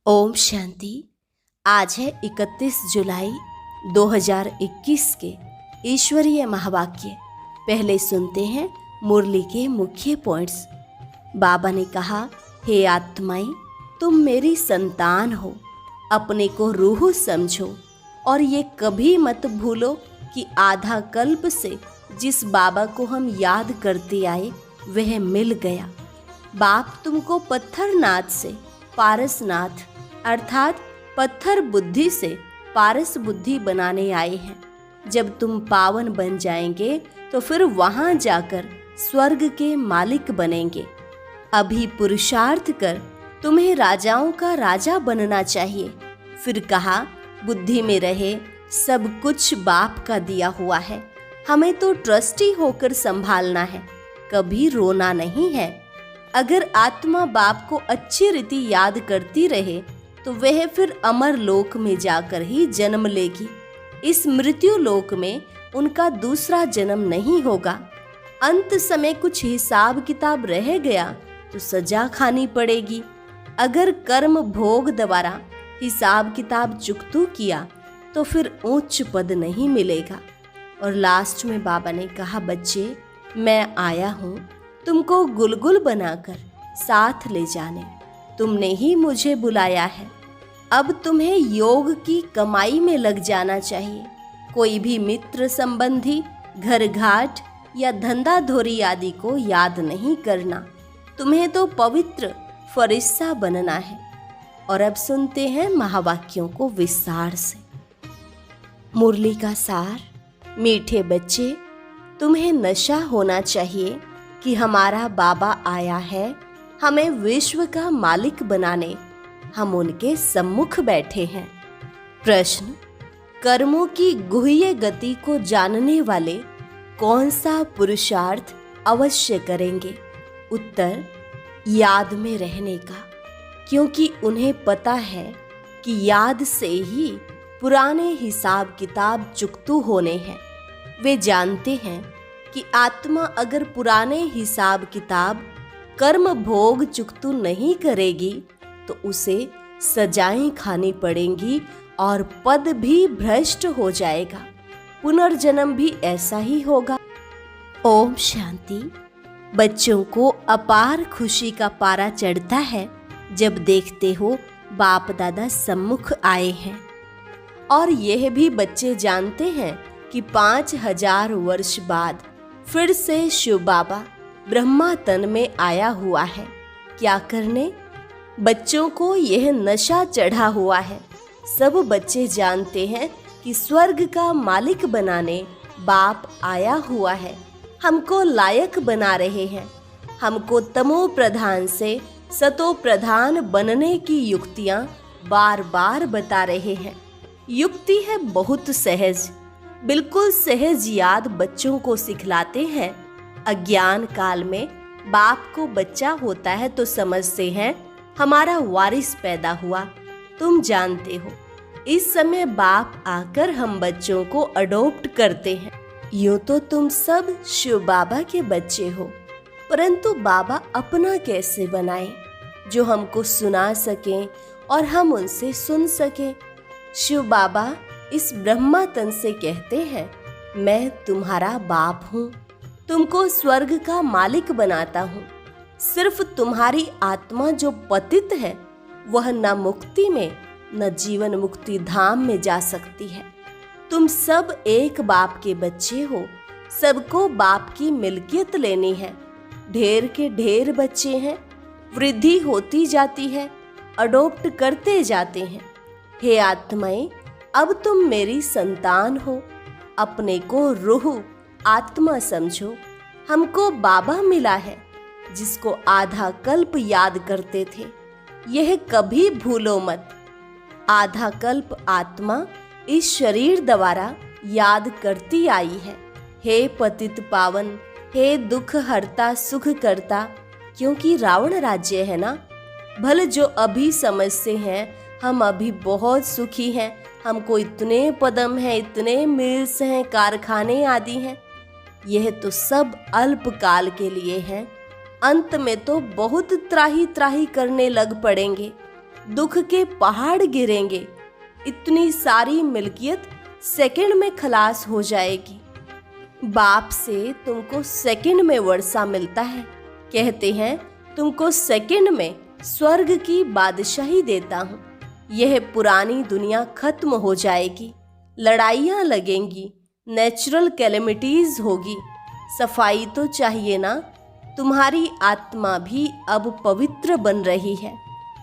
ओम शांति। आज है 31 जुलाई 2021 के ईश्वरीय महावाक्य। पहले सुनते हैं मुरली के मुख्य पॉइंट्स। बाबा ने कहा, हे आत्माएं, तुम मेरी संतान हो, अपने को रूह समझो और ये कभी मत भूलो कि आधा कल्प से जिस बाबा को हम याद करते आए वह मिल गया। बाप तुमको पत्थरनाथ से पारसनाथ अर्थात पत्थर बुद्धि से पारस बुद्धि बनाने आए हैं। जब तुम पावन बन जाएंगे तो फिर वहां जाकर स्वर्ग के मालिक बनेंगे। अभी पुरुषार्थ कर तुम्हें राजाओं का राजा बनना चाहिए। फिर कहा, बुद्धि में रहे सब कुछ बाप का दिया हुआ है, हमें तो ट्रस्टी होकर संभालना है, कभी रोना नहीं है। अगर आत्मा बाप को अच्छी रीति याद करती रहे तो वह फिर अमर लोक में जाकर ही जन्म लेगी। इस मृत्यु लोक में उनका दूसरा जन्म नहीं होगा। अंत समय कुछ हिसाब किताब रह गया तो सजा खानी पड़ेगी। अगर कर्म भोग द्वारा हिसाब किताब चुकतू किया तो फिर उच्च पद नहीं मिलेगा। और लास्ट में बाबा ने कहा, बच्चे, मैं आया हूँ तुमको गुलगुल बनाकर साथ ले जाने। तुमने ही मुझे बुलाया है। अब तुम्हें योग की कमाई में लग जाना चाहिए। कोई भी मित्र संबंधी, घर घाट या धंधा धोरी आदि को याद नहीं करना। तुम्हें तो पवित्र फरिश्ता बनना है। और अब सुनते हैं महावाक्यों को विस्तार से। मुरली का सार। मीठे बच्चे, तुम्हें नशा होना चाहिए कि हमारा बाबा आया है हमें विश्व का मालिक बनाने। हम उनके सम्मुख बैठे हैं। प्रश्न, कर्मों की गुह्य गति को जानने वाले कौन सा पुरुषार्थ अवश्य करेंगे? उत्तर, याद में रहने का, क्योंकि उन्हें पता है कि याद से ही पुराने हिसाब किताब चुकतू होने हैं। वे जानते हैं कि आत्मा अगर पुराने हिसाब किताब कर्म भोग चुकतू नहीं करेगी तो उसे सजाएं खानी पड़ेंगी और पद भी भ्रष्ट हो जाएगा। पुनर्जन्म भी ऐसा ही होगा। ओम शांति। बच्चों को अपार खुशी का पारा चढ़ता है जब देखते हो बाप दादा सम्मुख आए हैं। और यह भी बच्चे जानते हैं कि 5000 वर्ष बाद फिर से शिव बाबा ब्रह्मा तन में आया हुआ है। क्या करने? बच्चों को यह नशा चढ़ा हुआ है। सब बच्चे जानते हैं कि स्वर्ग का मालिक बनाने बाप आया हुआ है। हमको लायक बना रहे हैं। हमको तमो प्रधान से सतो प्रधान बनने की युक्तियां बार बार बता रहे हैं। युक्ति है बहुत सहज, बिल्कुल सहज याद बच्चों को सिखलाते हैं। अज्ञान काल में बाप को बच्चा होता है तो समझते हैं हमारा वारिस पैदा हुआ। तुम जानते हो इस समय बाप आकर हम बच्चों को अडॉप्ट करते हैं। यूं तो तुम सब शिव बाबा के बच्चे हो, परंतु बाबा अपना कैसे बनाए जो हमको सुना सकें और हम उनसे सुन सकें। शिव बाबा इस ब्रह्मा तन से कहते हैं, मैं तुम्हारा बाप हूँ, तुमको स्वर्ग का मालिक बनाता हूँ। सिर्फ तुम्हारी आत्मा जो पतित है वह न मुक्ति में न जीवन मुक्ति धाम में जा सकती है। तुम सब एक बाप के बच्चे हो, सबको बाप की मिल्कियत लेनी है। ढेर के ढेर बच्चे हैं, वृद्धि होती जाती है, अडॉप्ट करते जाते हैं। हे आत्माएं, अब तुम मेरी संतान हो, अपने को रूह आत्मा समझो। हमको बाबा मिला है जिसको आधा कल्प याद करते थे, यह कभी भूलो मत। आधा कल्प आत्मा इस शरीर द्वारा याद करती आई है। हे पतित पावन, हे दुख हरता सुख करता, क्योंकि रावण राज्य है ना। भले जो अभी समझते हैं हम अभी बहुत सुखी हैं, हमको इतने पदम हैं, इतने मिल्स हैं, कारखाने आदि हैं, यह तो सब अल्पकाल के लिए है। अंत में तो बहुत त्राही त्राही करने लग पड़ेंगे। दुख के पहाड़ गिरेंगे, इतनी सारी मिल्कियत सेकंड में खलास हो जाएगी। बाप से तुमको सेकंड में वर्षा मिलता है, कहते हैं तुमको सेकंड में स्वर्ग की बादशाही देता हूँ। यह पुरानी दुनिया खत्म हो जाएगी, लड़ाइयाँ लगेंगी, नेचुरल कैलेमिटीज होगी। सफाई तो चाहिए ना। तुम्हारी आत्मा भी अब पवित्र बन रही है।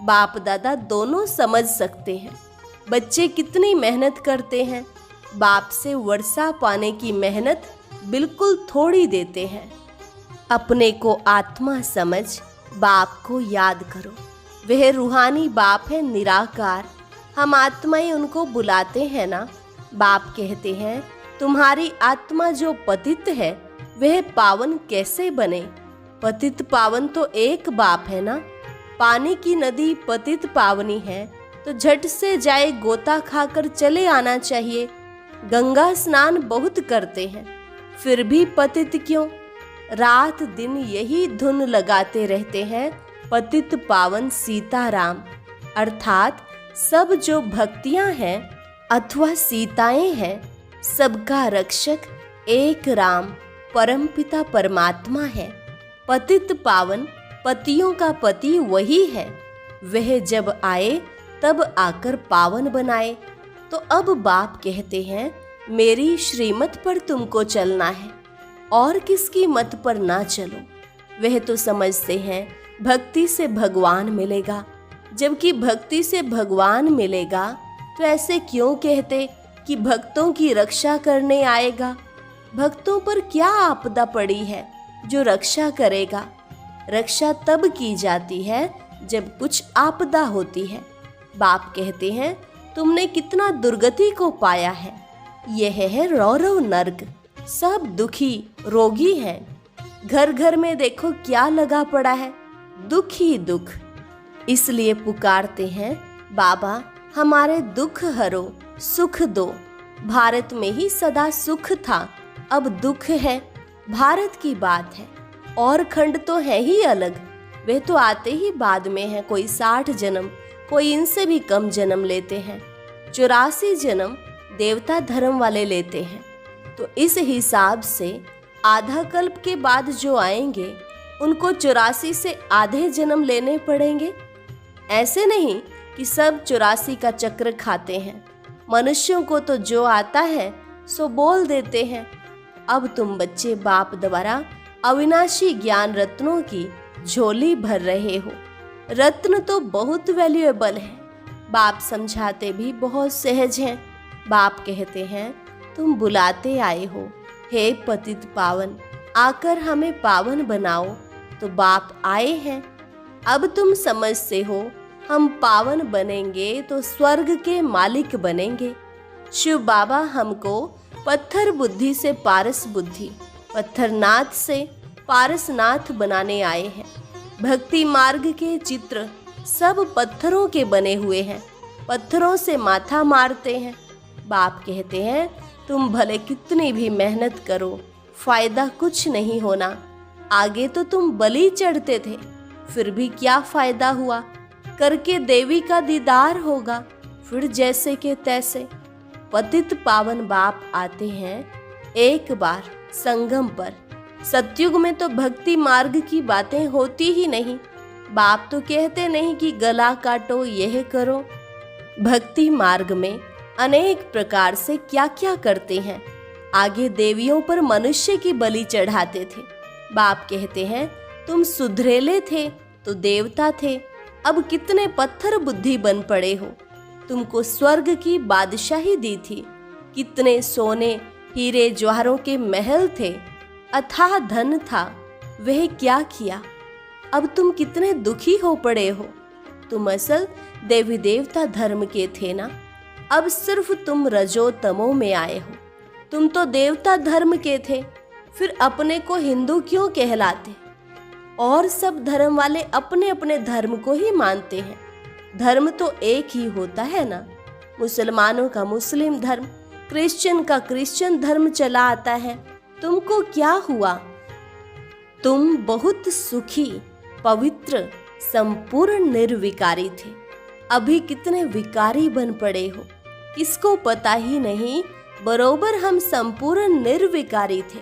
बाप दादा दोनों समझ सकते हैं बच्चे कितनी मेहनत करते हैं। बाप से वर्षा पाने की मेहनत बिल्कुल थोड़ी देते हैं। अपने को आत्मा समझ बाप को याद करो। वह रूहानी बाप है निराकार। हम आत्माएं उनको बुलाते हैं ना। बाप कहते हैं तुम्हारी आत्मा जो पतित है वह पावन कैसे बने। पतित पावन तो एक बाप है ना। पानी की नदी पतित पावनी है तो झट से जाए गोता खाकर चले आना चाहिए। गंगा स्नान बहुत करते हैं फिर भी पतित क्यों। रात दिन यही धुन लगाते रहते हैं पतित पावन सीताराम। अर्थात सब जो भक्तियां हैं अथवा सीताएं हैं, सबका रक्षक एक राम परमपिता परमात्मा है। पतित पावन पतियों का पति वही है। वह जब आए तब आकर पावन बनाए। तो अब बाप कहते हैं मेरी श्रीमत पर तुमको चलना है और किसकी मत पर ना चलो। वह तो समझते हैं भक्ति से भगवान मिलेगा। जबकि भक्ति से भगवान मिलेगा तो ऐसे क्यों कहते कि भक्तों की रक्षा करने आएगा। भक्तों पर क्या आपदा पड़ी है जो रक्षा करेगा। रक्षा तब की जाती है जब कुछ आपदा होती है। बाप कहते हैं तुमने कितना दुर्गति को पाया है। यह है रौरव नर्क। सब दुखी रोगी हैं। घर घर में देखो क्या लगा पड़ा है, दुख ही दुख। इसलिए पुकारते हैं बाबा हमारे दुख हरो सुख दो। भारत में ही सदा सुख था, अब दुख है। भारत की बात है और खंड तो है ही अलग। वे तो आते ही बाद में है। कोई 60 जन्म, कोई इनसे भी कम जन्म लेते हैं। 84 जन्म देवता धर्म वाले लेते हैं। तो इस हिसाब से आधा कल्प के बाद जो आएंगे उनको 84 से आधे जन्म लेने पड़ेंगे। ऐसे नहीं कि सब 84 का चक्र खाते हैं। मनुष्यों को तो जो आता है सो बोल देते हैं। अब तुम बच्चे बाप द्वारा अविनाशी ज्ञान रत्नों की झोली भर रहे हो। रत्न तो बहुत वैल्यूएबल है। बाप समझाते भी बहुत सहज हैं। बाप कहते हैं तुम बुलाते आए हो, हे पतित पावन आकर हमें पावन बनाओ। तो बाप आए हैं। अब तुम समझते हो हम पावन बनेंगे तो स्वर्ग के मालिक बनेंगे। शिव बाबा हमको पत्थर बुद्धि से पारस बुद्धि, पत्थरनाथ से पारसनाथ बनाने आए हैं। भक्ति मार्ग के चित्र सब पत्थरों के बने हुए हैं। पत्थरों से माथा मारते हैं। बाप कहते हैं तुम भले कितनी भी मेहनत करो फायदा कुछ नहीं होना। आगे तो तुम बलि चढ़ते थे फिर भी क्या फायदा हुआ। करके देवी का दीदार होगा फिर जैसे के तैसे। पतित पावन बाप आते हैं एक बार संगम पर। सतयुग में तो भक्ति मार्ग की बातें होती ही नहीं। बाप तो कहते नहीं कि गला काटो यह करो। भक्ति मार्ग में अनेक प्रकार से क्या क्या करते हैं। आगे देवियों पर मनुष्य की बलि चढ़ाते थे। बाप कहते हैं तुम सुधरेले थे तो देवता थे, अब कितने पत्थर बुद्धि बन पड़े हो। तुमको स्वर्ग की बादशाही दी थी। कितने सोने हीरे जवाहरों के महल थे, अथाह धन था, वह क्या किया। अब तुम कितने दुखी हो पड़े हो। तुम असल देवी देवता धर्म के थे ना। अब सिर्फ तुम रजो तमो में आए हो। तुम तो देवता धर्म के थे, फिर अपने को हिंदू क्यों कहलाते। और सब धर्म वाले अपने अपने धर्म को ही मानते हैं। धर्म तो एक ही होता है ना। मुसलमानों का मुस्लिम धर्म, क्रिश्चियन का क्रिश्चियन धर्म चला आता है। तुमको क्या हुआ। तुम बहुत सुखी, पवित्र, संपूर्ण निर्विकारी थे। अभी कितने विकारी बन पड़े हो, किसको पता ही नहीं। बरोबर हम संपूर्ण निर्विकारी थे,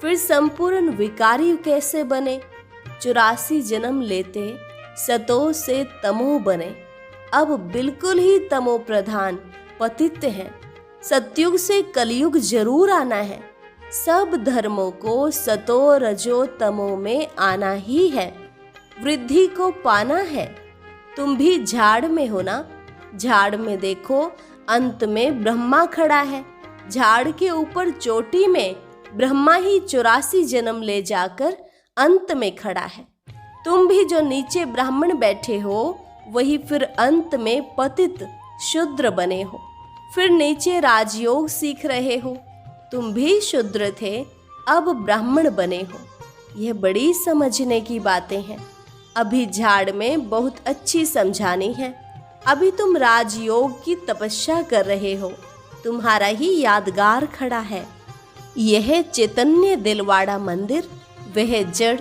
फिर संपूर्ण विकारी कैसे बने। 84 जन्म लेते सतो से तमो बने, अब बिल्कुल ही तमो प्रधान पतित हैं। सतयुग से कलयुग जरूर आना है, सब धर्मों को सतो रजो तमो में आना ही है, वृद्धि को पाना है। तुम भी झाड़ में हो ना, झाड़ में देखो अंत में ब्रह्मा खड़ा है, झाड़ के ऊपर चोटी में ब्रह्मा ही 84 जन्म ले जाकर अंत में खड़ा है। तुम भी जो नीचे ब्राह्मण बैठे हो वही फिर अंत में पतित शूद्र बने हो, फिर नीचे राजयोग सीख रहे हो। तुम भी शूद्र थे, अब ब्राह्मण बने हो। यह बड़ी समझने की बातें हैं। अभी झाड़ में बहुत अच्छी समझानी है। अभी तुम राजयोग की तपस्या कर रहे हो, तुम्हारा ही यादगार खड़ा है। यह चैतन्य दिलवाड़ा मंदिर, वह जड़।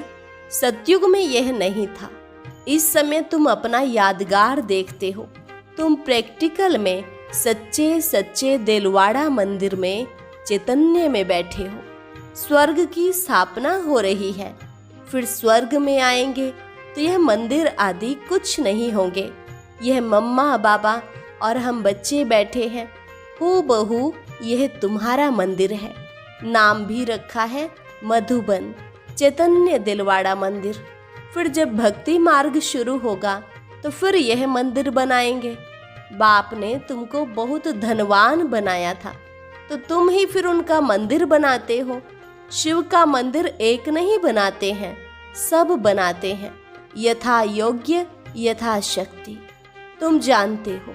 सतयुग में यह नहीं था। इस समय तुम अपना यादगार देखते हो। तुम प्रैक्टिकल में सच्चे सच्चे दिलवाड़ा मंदिर में चैतन्य में बैठे हो। स्वर्ग की स्थापना हो रही है, फिर स्वर्ग में आएंगे तो यह मंदिर आदि कुछ नहीं होंगे। यह मम्मा बाबा और हम बच्चे बैठे हैं, हूबहू यह तुम्हारा मंदिर है। नाम भी रखा है मधुबन, चैतन्य दिलवाड़ा मंदिर। फिर जब भक्ति मार्ग शुरू होगा तो फिर यह मंदिर बनाएंगे। बाप ने तुमको बहुत धनवान बनाया था, तो तुम ही फिर उनका मंदिर बनाते हो। शिव का मंदिर एक नहीं बनाते हैं, सब बनाते हैं, यथा योग्य यथा शक्ति। तुम जानते हो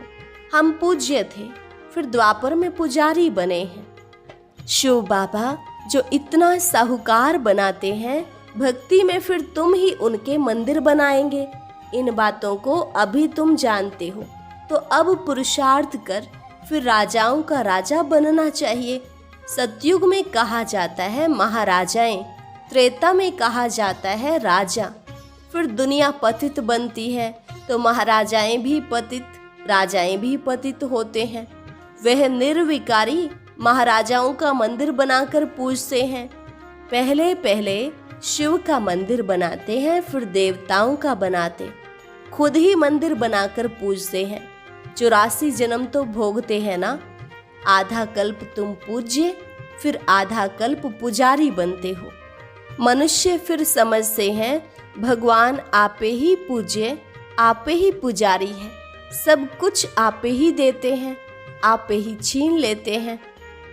हम पूज्य थे, फिर द्वापर में पुजारी बने हैं। शिव बाबा जो इतना साहूकार बनाते हैं, भक्ति में फिर तुम ही उनके मंदिर बनाएंगे। इन बातों को अभी तुम जानते हो, तो अब पुरुषार्थ कर फिर राजाओं का राजा बनना चाहिए। सतयुग में कहा जाता है महाराजाएं, त्रेता में कहा जाता है राजा। फिर दुनिया पतित बनती है तो महाराजाएं भी पतित, राजाएं भी पतित होते हैं। वह निर्विकारी महाराजाओं का मंदिर बनाकर पूजते हैं। पहले पहले शिव का मंदिर बनाते हैं, फिर देवताओं का बनाते, खुद ही मंदिर बनाकर पूजते हैं। 84 जन्म तो भोगते हैं ना। आधा कल्प तुम पूज्य, फिर आधा कल्प पुजारी बनते हो। मनुष्य फिर समझते हैं भगवान आपे ही पूज्य, आपे ही पुजारी है, सब कुछ आपे ही देते हैं, आपे ही छीन लेते हैं।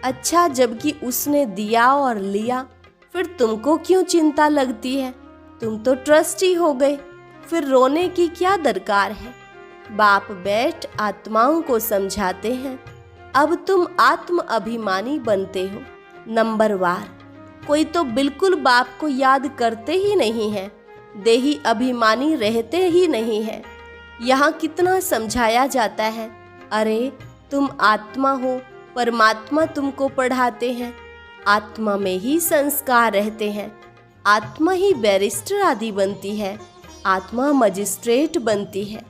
अच्छा, जबकि उसने दिया और लिया, फिर तुमको क्यों चिंता लगती है? तुम तो ट्रस्टी हो गए, फिर रोने की क्या दरकार है? बाप बैठ आत्माओं को समझाते हैं। अब तुम आत्म अभिमानी बनते हो नंबरवार। कोई तो बिल्कुल बाप को याद करते ही नहीं है, देही अभिमानी रहते ही नहीं है। यहाँ कितना समझाया जाता है, अरे तुम आत्मा हो, परमात्मा तुमको पढ़ाते हैं। आत्मा में ही संस्कार रहते हैं, आत्मा ही बैरिस्टर आदि बनती है, आत्मा मजिस्ट्रेट बनती है।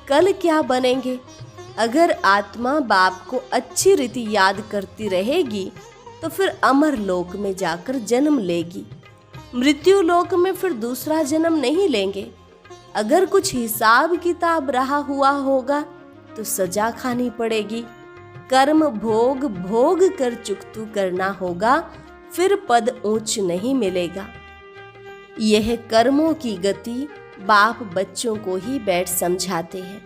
कल क्या बनेंगे? अगर आत्मा बाप को अच्छी रीति याद करती रहेगी तो फिर अमर लोक में जाकर जन्म लेगी। मृत्यु लोक में फिर दूसरा जन्म नहीं लेंगे। अगर कुछ हिसाब किताब रहा हुआ होगा तो सजा खानी पड़ेगी। कर्म भोग भोग कर चुकतू करना होगा, फिर पद ऊंच नहीं मिलेगा। यह कर्मों की गति बाप बच्चों को ही बैठ समझाते हैं।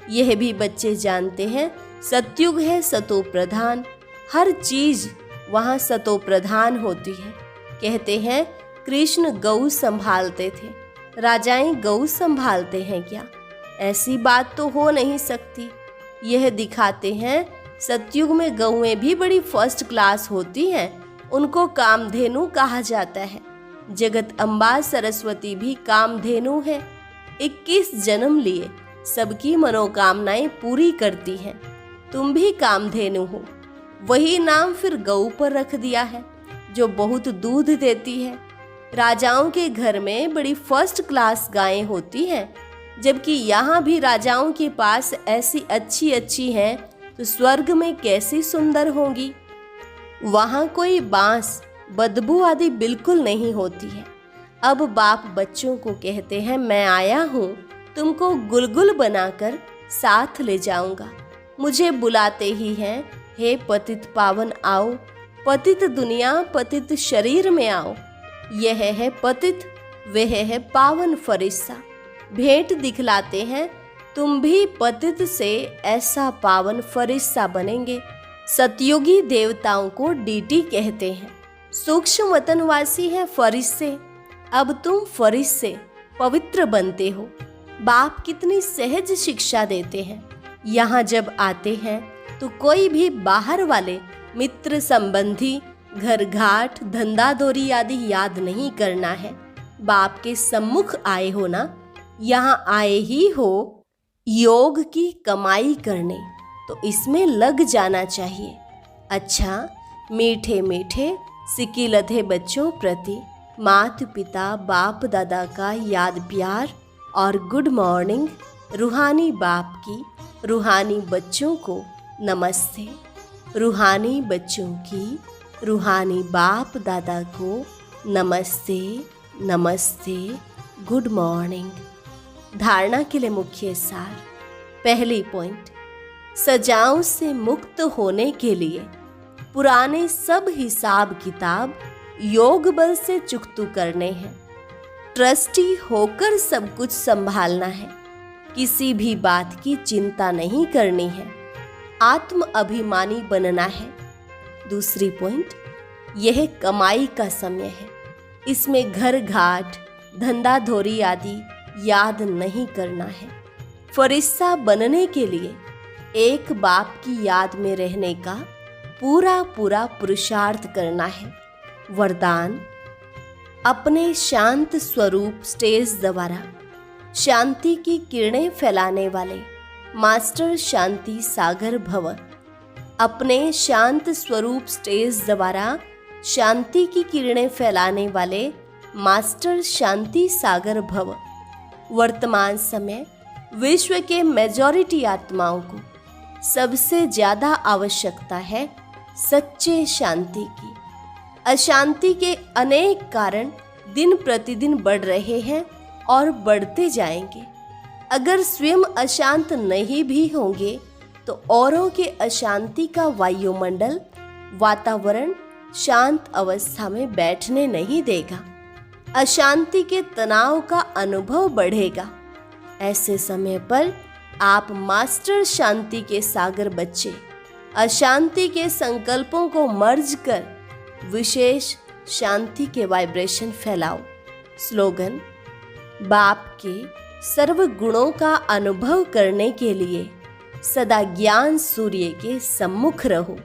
यह भी बच्चे जानते हैं सतयुग है सतो प्रधान, हर चीज वहाँ सतो प्रधान होती है। कहते हैं कृष्ण गौ संभालते थे, राजाएं गौ संभालते हैं क्या? ऐसी बात तो हो नहीं सकती। यह दिखाते हैं सतयुग में गौएं भी बड़ी फर्स्ट क्लास होती हैं, उनको कामधेनु कहा जाता है। जगत अम्बा सरस्वती भी कामधेनु है। 21 जन्म लिए सबकी मनोकामनाएं पूरी करती हैं। तुम भी कामधेनु हो। वही नाम फिर गौ पर रख दिया है जो बहुत दूध देती है। राजाओं के घर में बड़ी फर्स्ट क्लास गायें होती हैं, जबकि यहाँ भी राजाओं के पास ऐसी अच्छी अच्छी हैं तो स्वर्ग में कैसी सुंदर होंगी। वहाँ कोई बांस, बदबू आदि बिल्कुल नहीं होती है। अब बाप बच्चों को कहते हैं, मैं आया हूँ, तुमको गुलगुल बनाकर साथ ले जाऊंगा। मुझे बुलाते ही हैं, हे पतित पावन आओ, पतित दुनिया पतित शरीर में आओ। यह है पतित, वह है पावन फरिश्ता। भेंट दिखलाते हैं, तुम भी पतित से ऐसा पावन फरिश्ता बनेंगे। सतयुगी देवताओं को डीटी कहते हैं। सूक्ष्म वतनवासी हैं फरिश्ते। अब तुम फरिश्ते पवित्र बनते हो। बाप कितनी सहज शिक्षा देते हैं। यहाँ जब आते हैं तो कोई भी बाहर वाले मित्र संबंधी, घर घाट, धंधा दोरी आदि याद नहीं करना है। बाप के सम्मुख आए हो ना, यहाँ आए ही हो योग की कमाई करने, तो इसमें लग जाना चाहिए। अच्छा, मीठे मीठे सिक्की लधे बच्चों प्रति माता पिता बाप दादा का याद प्यार और गुड मॉर्निंग। रूहानी बाप की रूहानी बच्चों को नमस्ते। रूहानी बच्चों की रूहानी बाप दादा को नमस्ते नमस्ते, गुड मॉर्निंग। धारणा के लिए मुख्य सार। पहली पॉइंट, सजाओं से मुक्त होने के लिए पुराने सब हिसाब किताब योग बल से चुकतू करने हैं। ट्रस्टी होकर सब कुछ संभालना है। किसी भी बात की चिंता नहीं करनी है। आत्म अभिमानी बनना है। दूसरी पॉइंट, यह कमाई का समय है। इसमें घर घाट, धंधा धोरी आदि याद नहीं करना है। फरिश्ता बनने के लिए एक बाप की याद में रहने का पूरा पूरा पुरुषार्थ करना है। वरदान, अपने शांत स्वरूप स्टेज द्वारा शांति की किरणें फैलाने वाले मास्टर शांति सागर भव। अपने शांत स्वरूप स्टेज द्वारा शांति की किरणें फैलाने वाले मास्टर शांति सागर भव। वर्तमान समय विश्व के मेजॉरिटी आत्माओं को सबसे ज्यादा आवश्यकता है सच्चे शांति की। अशांति के अनेक कारण दिन प्रतिदिन बढ़ रहे हैं और बढ़ते जाएंगे। अगर स्वयं अशांत नहीं भी होंगे तो औरों के अशांति का वायुमंडल, वातावरण शांत अवस्था में बैठने नहीं देगा। अशांति के तनाव का अनुभव बढ़ेगा। ऐसे समय पर आप मास्टर शांति के सागर बच्चे अशांति के संकल्पों को मर्ज कर विशेष शांति के वाइब्रेशन फैलाओ। स्लोगन, बाप के सर्व गुणों का अनुभव करने के लिए सदा ज्ञान सूर्य के सम्मुख रहो।